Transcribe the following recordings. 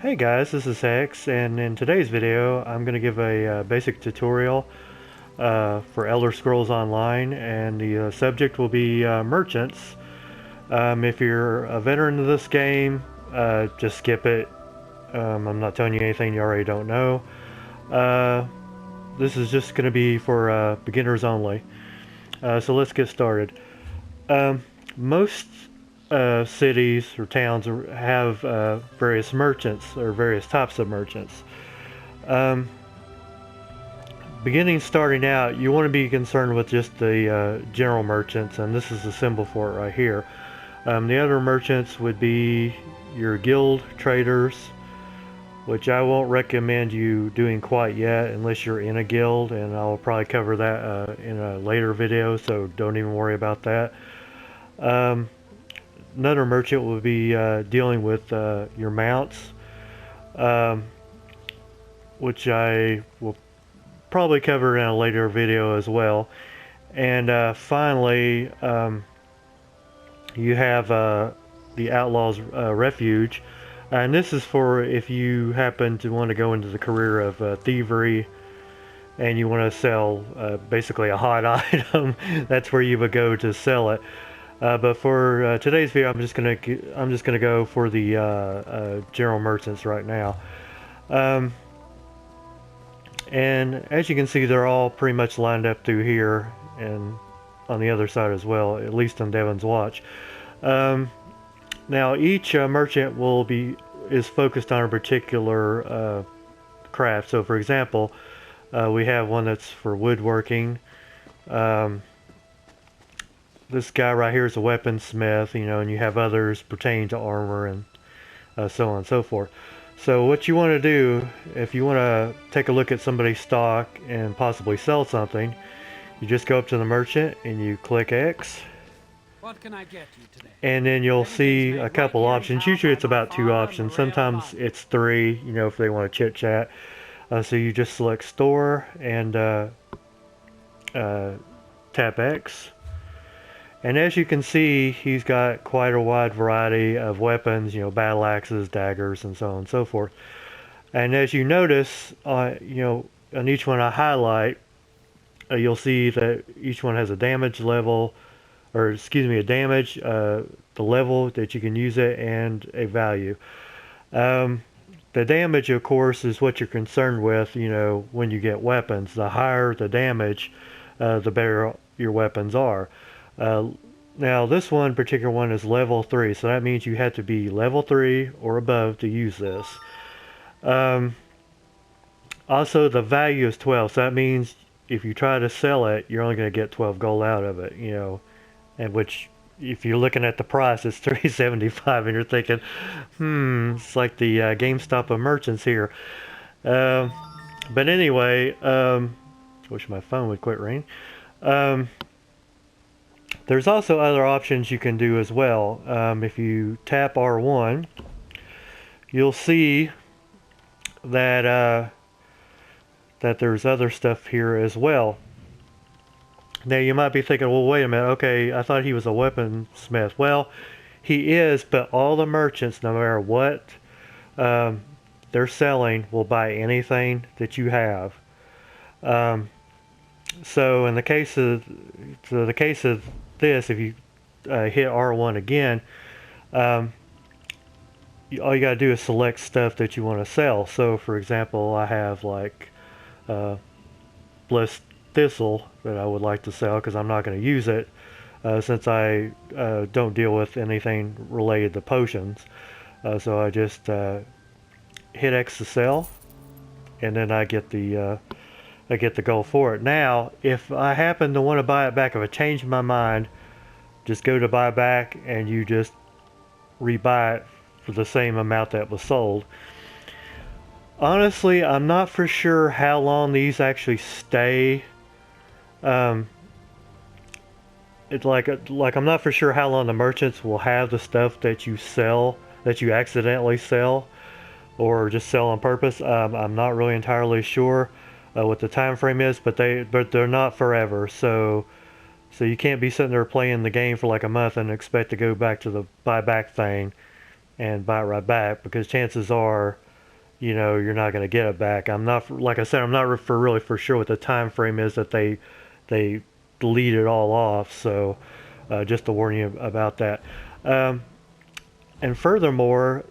Hey guys, this is Hex, and in today's video I'm going to give a basic tutorial for Elder Scrolls Online, and the subject will be merchants. If you're a veteran of this game, just skip it. I'm not telling you anything you already don't know. Uh, this is just going to be for beginners only. So let's get started. Um, most cities or towns have various merchants or various types of merchants. Um, starting out, you want to be concerned with just the general merchants, and this is the symbol for it right here. The other merchants would be your guild traders, which I won't recommend you doing quite yet unless you're in a guild, and I'll probably cover that in a later video, so don't even worry about that. Um, Another merchant will be dealing with your mounts, um, which I will probably cover in a later video as well. And finally, you have the Outlaws Refuge. And this is for if you happen to want to go into the career of thievery and you want to sell basically a hot item. That's where you would go to sell it. But for today's video, I'm just gonna go for the general merchants right now. Um, and as you can see, they're all pretty much lined up through here and on the other side as well, at least on Devon's watch. Now each merchant is focused on a particular craft. So for example, we have one that's for woodworking. This guy right here is a weaponsmith, and you have others pertaining to armor and so on and so forth. So what you want to do, if you want to take a look at somebody's stock and possibly sell something, you just go up to the merchant and you click X. What can I get you today? And then you'll see a couple options. Usually it's about 2 options. Sometimes it's 3, if they want to chit chat. So you just select store and tap X. And as you can see, he's got quite a wide variety of weapons, battle axes, daggers, and so on and so forth. And as you notice, on each one I highlight, you'll see that each one has a damage level, or excuse me, a damage, the level that you can use it, and a value. The damage, of course, is what you're concerned with, when you get weapons. The higher the damage, the better your weapons are. Now this particular one is level 3, so that means you have to be level 3 or above to use this. Also the value is 12, so that means if you try to sell it, you're only going to get 12 gold out of it, and which, if you're looking at the price, it's $3.75, and you're thinking, it's like the GameStop of merchants here. But anyway, wish my phone would quit ringing. There's also other options you can do as well. If you tap R1, you'll see that that there's other stuff here as well. Now you might be thinking, well, wait a minute, okay, I thought he was a weaponsmith. Well, he is, but all the merchants, no matter what they're selling, will buy anything that you have. So in the case of this, if you hit R1 again, all you gotta do is select stuff that you want to sell. So for example, I have like Bliss Thistle that I would like to sell because I'm not going to use it since I don't deal with anything related to potions. So I just hit X to sell, and then I get the gold for it. Now, if I happen to want to buy it back, if I change my mind, just go to buy back and you just rebuy it for the same amount that was sold. Honestly, I'm not for sure how long these actually stay. It's like I'm not for sure how long the merchants will have the stuff that you sell, that you accidentally sell, or just sell on purpose. I'm not really entirely sure what the time frame is, but they're not forever. So you can't be sitting there playing the game for like a month and expect to go back to the buyback thing and buy it right back, because chances are you're not going to get it back. I'm not, like I said, I'm not really for sure what the time frame is that they delete it all off. So just to warn you about that. Um, and furthermore,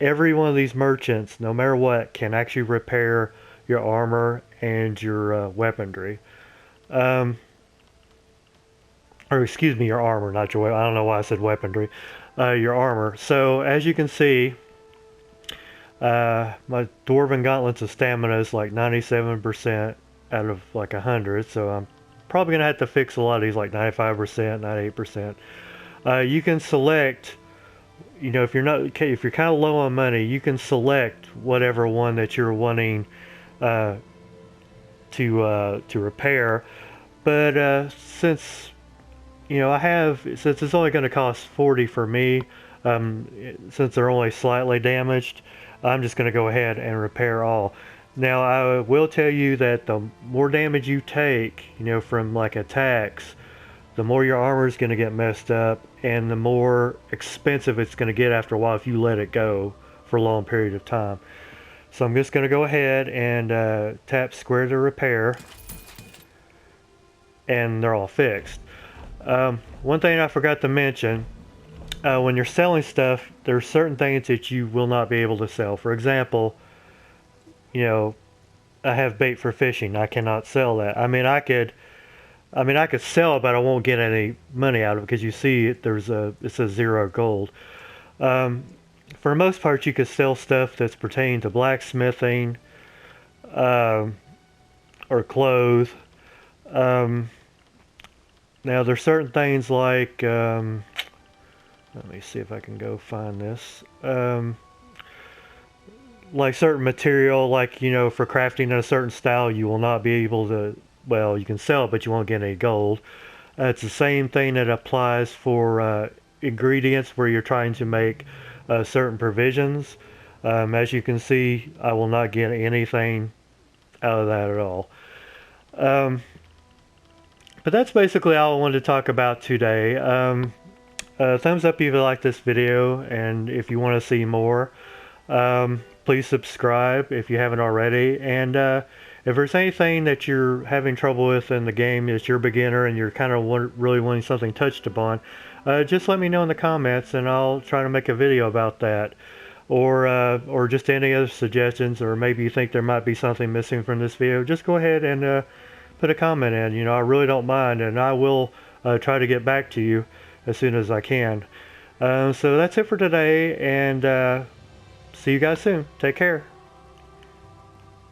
every one of these merchants, no matter what, can actually repair your armor and your weaponry. Um, or excuse me, your armor, not your weapon. I don't know why I said weaponry. Your armor. So as you can see, my Dwarven Gauntlets of Stamina is like 97% out of like 100, so I'm probably going to have to fix a lot of these, like 95%, 98%. You can select, if you're kind of low on money, you can select whatever one that you're wanting to repair. But since since it's only going to cost 40 for me, since they're only slightly damaged, I'm just going to go ahead and repair all. Now, I will tell you that the more damage you take, from like attacks, the more your armor is going to get messed up, and the more expensive it's going to get after a while if you let it go for a long period of time. So I'm just going to go ahead and tap square to repair, and they're all fixed. One thing I forgot to mention, when you're selling stuff, there are certain things that you will not be able to sell. For example, I have bait for fishing. I cannot sell that. I could sell it, but I won't get any money out of it because you see it says 0 gold. For the most part, you could sell stuff that's pertaining to blacksmithing, or clothes. Now there's certain things like, let me see if I can go find this. Like certain material, like, for crafting in a certain style, you will not be able to, well, you can sell it, but you won't get any gold. It's the same thing that applies for ingredients where you're trying to make certain provisions. As you can see, I will not get anything out of that at all. But that's basically all I wanted to talk about today. Thumbs up if you like this video, and if you want to see more, please subscribe if you haven't already. And if there's anything that you're having trouble with in the game, that you're a beginner and you're kind of really wanting something touched upon, just let me know in the comments, and I'll try to make a video about that. Or just any other suggestions, or maybe you think there might be something missing from this video, just go ahead and put a comment in. I really don't mind, and I will try to get back to you as soon as I can. So that's it for today, and see you guys soon. Take care.